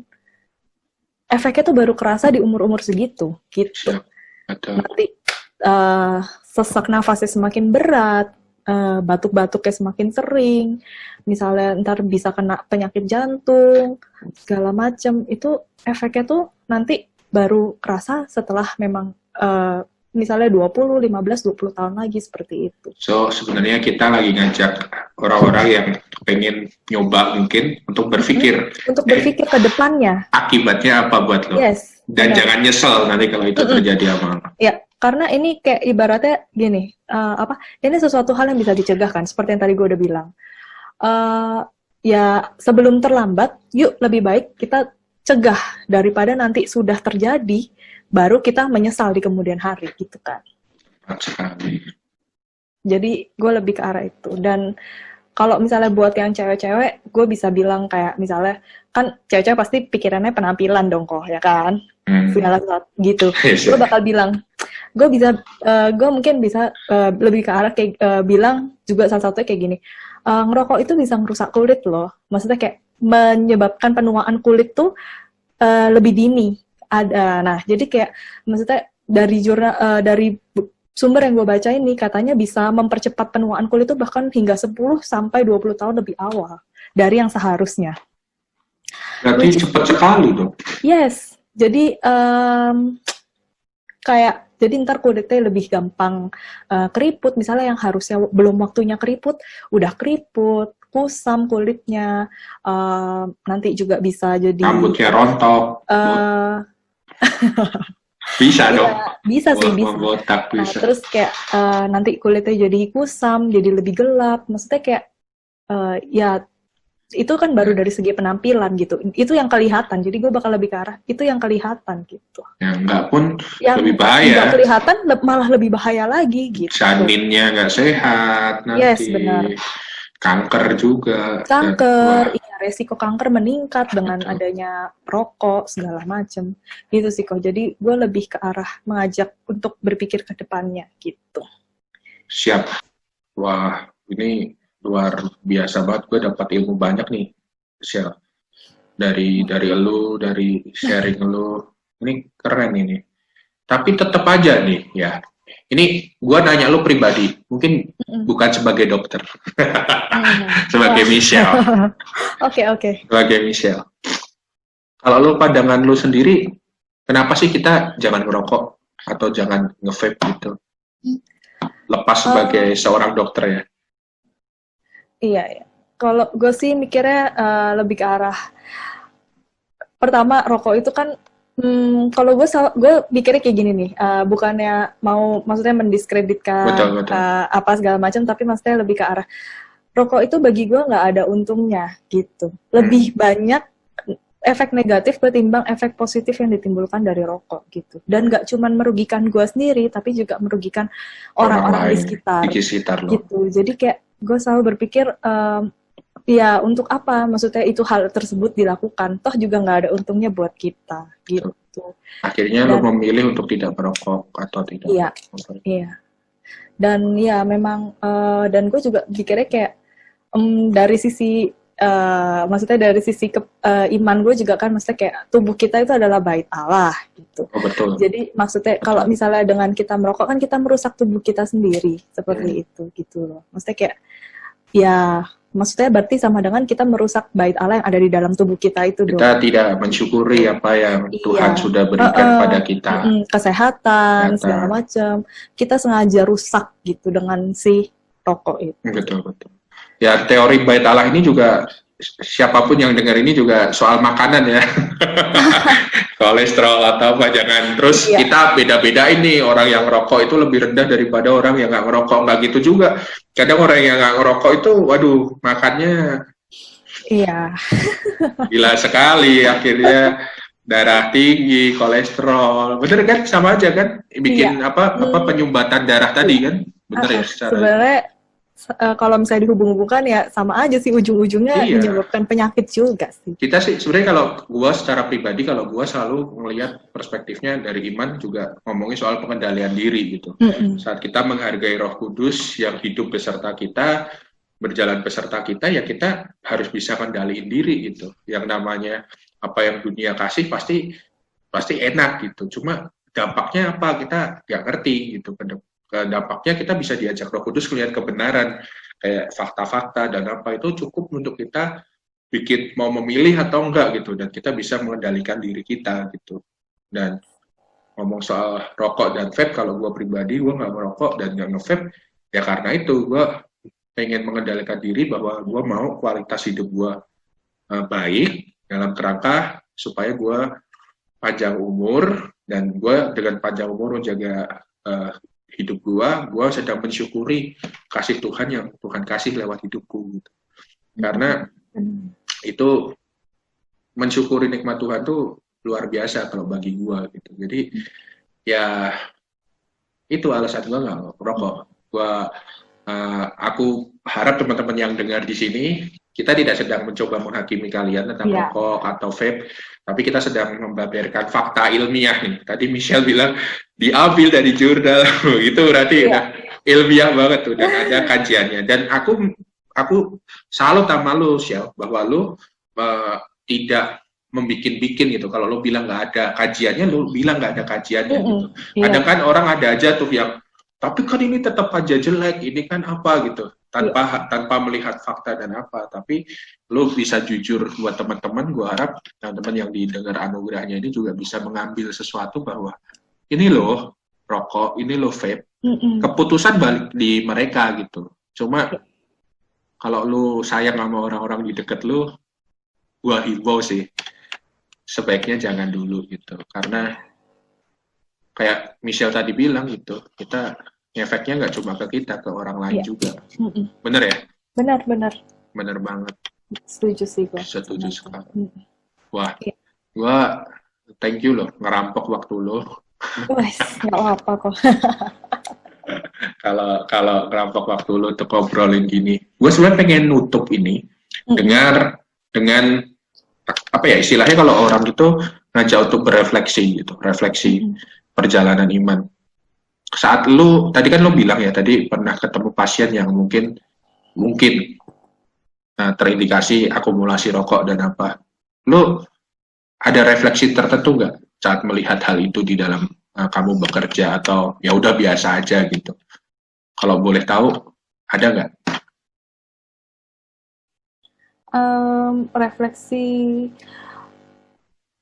efeknya tuh baru kerasa di umur-umur segitu, gitu. Nanti sesak nafasnya semakin berat, batuk-batuknya semakin sering, misalnya ntar bisa kena penyakit jantung, segala macem, itu efeknya tuh nanti baru kerasa setelah memang misalnya 20, 15, 20 tahun lagi seperti itu. So, sebenarnya kita lagi ngajak orang-orang yang pengen nyoba mungkin untuk berpikir. Untuk berpikir ke depannya. Akibatnya apa buat lo? Yes. Dan benar. Jangan nyesel nanti kalau itu terjadi apa. Ya, karena ini kayak ibaratnya gini, ini sesuatu hal yang bisa dicegah kan, seperti yang tadi gue udah bilang. Ya, sebelum terlambat, yuk lebih baik kita cegah daripada nanti sudah terjadi, baru kita menyesal di kemudian hari gitu kan. Jadi gue lebih ke arah itu. Dan kalau misalnya buat yang cewek-cewek, gue bisa bilang kayak misalnya, kan cewek-cewek pasti pikirannya penampilan dong kok, ya kan? Segala sesuatu gitu. Gue bakal bilang, gue mungkin bisa lebih ke arah kayak bilang juga salah satunya kayak gini, ngerokok itu bisa merusak kulit loh. Maksudnya kayak menyebabkan penuaan kulit tuh lebih dini. Nah, jadi kayak maksudnya dari sumber yang gue baca ini katanya bisa mempercepat penuaan kulit itu bahkan hingga 10 sampai 20 tahun lebih awal dari yang seharusnya. Berarti cepat sekali dong. Yes. Jadi jadi ntar kulitnya lebih gampang keriput, misalnya yang harusnya belum waktunya keriput, udah keriput, kusam kulitnya, nanti juga bisa jadi rambutnya rontok. Bisa dong. Bisa sih, bisa. Botak, bisa. Nah, terus kayak nanti kulitnya jadi kusam, jadi lebih gelap. Maksudnya kayak ya itu kan baru dari segi penampilan gitu. Itu yang kelihatan. Jadi gue bakal lebih ke arah itu yang kelihatan gitu. Yang enggak pun yang lebih bahaya. Yang kelihatan malah lebih bahaya lagi gitu. Janinnya nggak sehat nanti. Yes, benar. Kanker juga. Kanker, iya, resiko kanker meningkat dengan adanya rokok segala macem. Gitu sih kok. Jadi gue lebih ke arah mengajak untuk berpikir ke depannya gitu. Siap. Wah, ini luar biasa banget. Gue dapat ilmu banyak nih, Siap. Dari elu, dari sharing elu. Ini keren ini. Tapi tetap aja nih, ya. Ini gue nanya lu pribadi, mungkin bukan sebagai dokter, sebagai Michelle. Oke. Sebagai Michelle. Kalau lu pandangan lu sendiri, kenapa sih kita jangan ngerokok atau jangan nge-vape gitu? Lepas sebagai seorang dokter ya. Iya. Kalau gue sih mikirnya lebih ke arah, pertama rokok itu kan kalau gue mikirnya kayak gini nih, bukannya mau maksudnya mendiskreditkan betul. apa segala macam, tapi maksudnya lebih ke arah rokok itu bagi gue nggak ada untungnya gitu, lebih banyak efek negatif ketimbang efek positif yang ditimbulkan dari rokok gitu, dan nggak cuman merugikan gue sendiri tapi juga merugikan orang-orang di sekitar gitu. Jadi kayak gue selalu berpikir ya untuk apa? Maksudnya itu hal tersebut dilakukan, toh juga nggak ada untungnya buat kita, gitu. Akhirnya lo memilih untuk tidak merokok atau tidak. Iya, iya. Dan ya memang, dan gue juga pikirnya kayak dari sisi, maksudnya dari sisi iman gue juga kan, maksudnya kayak tubuh kita itu adalah bait Allah gitu. Oh, betul. Jadi maksudnya kalau misalnya dengan kita merokok kan kita merusak tubuh kita sendiri seperti itu gitu loh. Maksudnya kayak ya maksudnya berarti sama dengan kita merusak bait Allah yang ada di dalam tubuh kita itu dong. Kita tidak mensyukuri apa yang Tuhan sudah berikan pada kita. Kesehatan, segala macam. Kita sengaja rusak gitu dengan si rokok itu. Betul, betul. Ya, teori bait Allah ini juga, siapapun yang dengar ini juga soal makanan ya. Kolesterol atau apa, jangan. Terus kita beda-bedain nih, orang yang rokok itu lebih rendah daripada orang yang nggak ngerokok. Nggak gitu juga. Kadang orang yang nggak ngerokok itu, waduh, makannya gila sekali. Akhirnya darah tinggi, kolesterol. Bener kan? Sama aja kan? Bikin apa penyumbatan darah tadi kan? Bener ya? Sebenarnya kalau misalnya dihubung-hubungkan ya sama aja sih, ujung-ujungnya menyebabkan penyakit juga sih. Kita sih sebenarnya, kalau gue secara pribadi, kalau gue selalu melihat perspektifnya dari iman, juga ngomongin soal pengendalian diri gitu. Saat kita menghargai Roh Kudus yang hidup beserta kita, berjalan beserta kita, ya kita harus bisa kendaliin diri gitu. Yang namanya apa yang dunia kasih pasti enak gitu. Cuma dampaknya apa kita nggak ngerti gitu. Dampaknya kita bisa diajak Roh Kudus melihat kebenaran, kayak fakta-fakta dan apa itu cukup untuk kita bikin mau memilih atau enggak gitu, dan kita bisa mengendalikan diri kita gitu. Dan ngomong soal rokok dan vape, kalau gue pribadi gue nggak merokok dan nggak nge-vape ya karena itu gue pengen mengendalikan diri bahwa gue mau kualitas hidup gue baik dalam kerangka supaya gue panjang umur, dan gue dengan panjang umur menjaga hidup gue sedang mensyukuri kasih Tuhan yang Tuhan kasih lewat hidupku gitu. Karena itu mensyukuri nikmat Tuhan tuh luar biasa kalau bagi gue gitu. Jadi ya itu alasan gue nggak merokok. Aku harap teman-teman yang dengar di sini, kita tidak sedang mencoba menghakimi kalian tentang rokok atau vape, tapi kita sedang membaberkan fakta ilmiah nih. Tadi Michelle bilang diambil dari jurnal, itu berarti udah ilmiah banget tuh, dan ada kajiannya. Dan aku salut sama lu, Michelle, bahwa lu tidak membikin-bikin gitu. Kalau lu bilang nggak ada kajiannya, lu bilang nggak ada kajiannya gitu. Kadang kan orang ada aja tuh yang, tapi kan ini tetap aja jelek, ini kan apa gitu, tanpa melihat fakta dan apa. Tapi lo bisa jujur buat teman-teman, gue harap teman-teman yang didengar anugerahnya ini juga bisa mengambil sesuatu bahwa ini lo rokok, ini lo vape, keputusan balik di mereka gitu. Cuma kalau lo sayang sama orang-orang di deket lo, gue himbau sih sebaiknya jangan dulu gitu, karena kayak Michelle tadi bilang gitu, kita efeknya nggak cuma ke kita, ke orang lain juga. Bener ya? Benar. Bener banget. Setuju sih gue. Setuju sekali. Wah, gue thank you loh, ngerampok waktu lo. Wes, nggak apa kok. Kalau ngerampok waktu lo untuk ngobrolin gini, gue sebenarnya pengen nutup ini dengan apa ya istilahnya, kalau orang itu ngajak untuk berefleksi gitu, refleksi perjalanan iman. Saat lu tadi kan lu bilang ya, tadi pernah ketemu pasien yang mungkin terindikasi akumulasi rokok dan apa. Lu ada refleksi tertentu nggak saat melihat hal itu di dalam kamu bekerja, atau ya udah biasa aja gitu? Kalau boleh tahu, ada nggak? Refleksi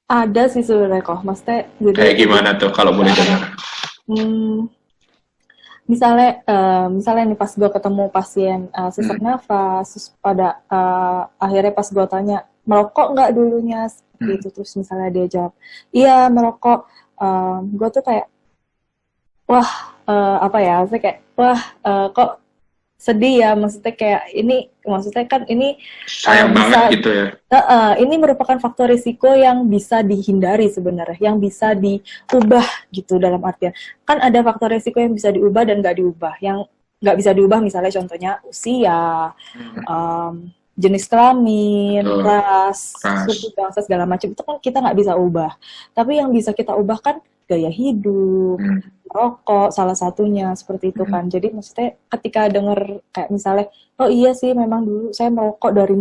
ada sih sebenarnya kok, maksudnya kayak gimana tuh kalau boleh dengar? Misalnya nih pas gue ketemu pasien sesak nafas, terus pada akhirnya pas gue tanya merokok nggak dulunya gitu, terus misalnya dia jawab iya merokok, gue tuh kayak maksudnya kayak kok sedih ya, maksudnya kayak ini, maksudnya kan ini sayang banget gitu ya. Ini merupakan faktor risiko yang bisa dihindari sebenarnya, yang bisa diubah gitu, dalam artian kan ada faktor risiko yang bisa diubah dan nggak diubah. Yang nggak bisa diubah misalnya contohnya usia, jenis kelamin, Betul. ras, Ras. suku bangsa segala macam itu kan kita nggak bisa ubah. Tapi yang bisa kita ubah kan gaya hidup, rokok salah satunya seperti itu kan. Jadi maksudnya ketika denger kayak misalnya, oh iya sih memang dulu saya merokok dari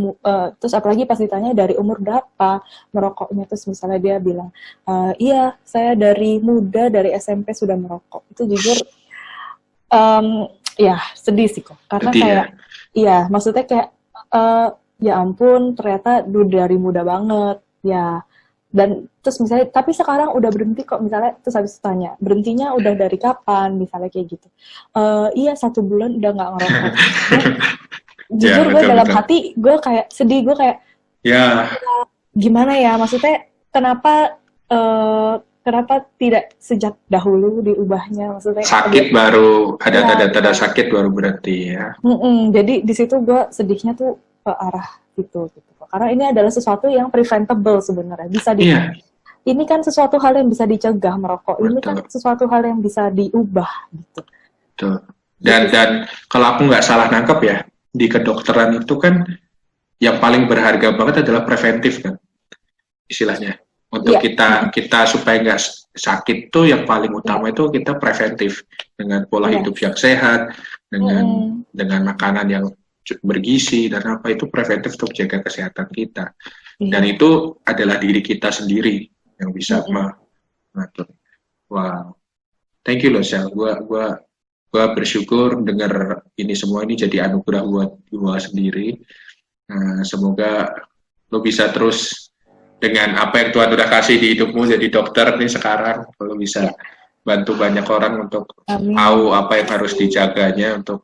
terus apalagi pas ditanya dari umur berapa merokoknya, terus misalnya dia bilang iya saya dari muda, dari SMP sudah merokok. Itu jujur ya sedih sih kok, karena Sedih, kayak iya maksudnya kayak ya ampun ternyata dari muda banget ya. Dan terus misalnya tapi sekarang udah berhenti kok, misalnya terus habis tanya berhentinya udah dari kapan misalnya kayak gitu. Iya 1 bulan udah nggak ngerokok. Jujur gue dalam hati gue kayak sedih, gue kayak ya gimana ya, maksudnya kenapa kenapa tidak sejak dahulu diubahnya, maksudnya sakit baru ada tanda-tanda sakit baru berhenti ya. Jadi di situ gue sedihnya tuh ke arah gitu. Karena ini adalah sesuatu yang preventable sebenarnya, bisa di ini kan sesuatu hal yang bisa dicegah merokok. Betul. Ini kan sesuatu hal yang bisa diubah gitu. Betul. Dan kalau aku nggak salah nangkep ya, di kedokteran itu kan yang paling berharga banget adalah preventif kan istilahnya. Untuk kita supaya nggak sakit tuh yang paling utama itu kita preventif dengan pola hidup yang sehat, dengan makanan yang bergizi dan apa, itu preventif untuk jaga kesehatan kita. Dan itu adalah diri kita sendiri yang bisa mengatur. Wow, thank you loh Sel. Gua bersyukur dengar ini semua, ini jadi anugerah buat gua sendiri. Semoga lo bisa terus dengan apa yang Tuhan udah kasih di hidupmu jadi dokter nih sekarang, lo bisa bantu banyak orang untuk tahu apa yang harus dijaganya untuk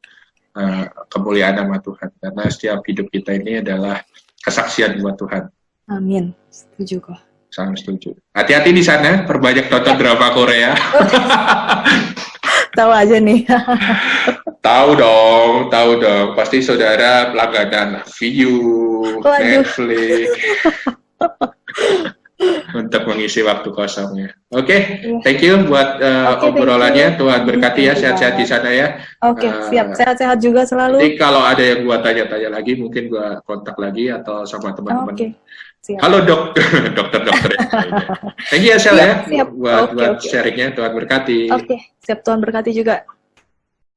kemuliaan nama Tuhan, karena setiap hidup kita ini adalah kesaksian buat Tuhan. Amin, setuju kok. Sangat setuju. Hati-hati di sana, perbanyak tonton drama Korea. Tahu aja nih. Tahu dong. Pasti saudara langganan Viu, Netflix. Untuk mengisi waktu kosongnya. Oke, thank you buat obrolannya. Tuhan berkati ya, sehat-sehat di sana ya. Oke, siap. Sehat-sehat juga selalu. Nanti kalau ada yang gua tanya-tanya lagi, mungkin gua kontak lagi atau sama teman-teman. Oke. Siap. Halo dokter ya. Thank you ya Sel ya, buat sharingnya. Tuhan berkati. Oke, siap, Tuhan berkati juga.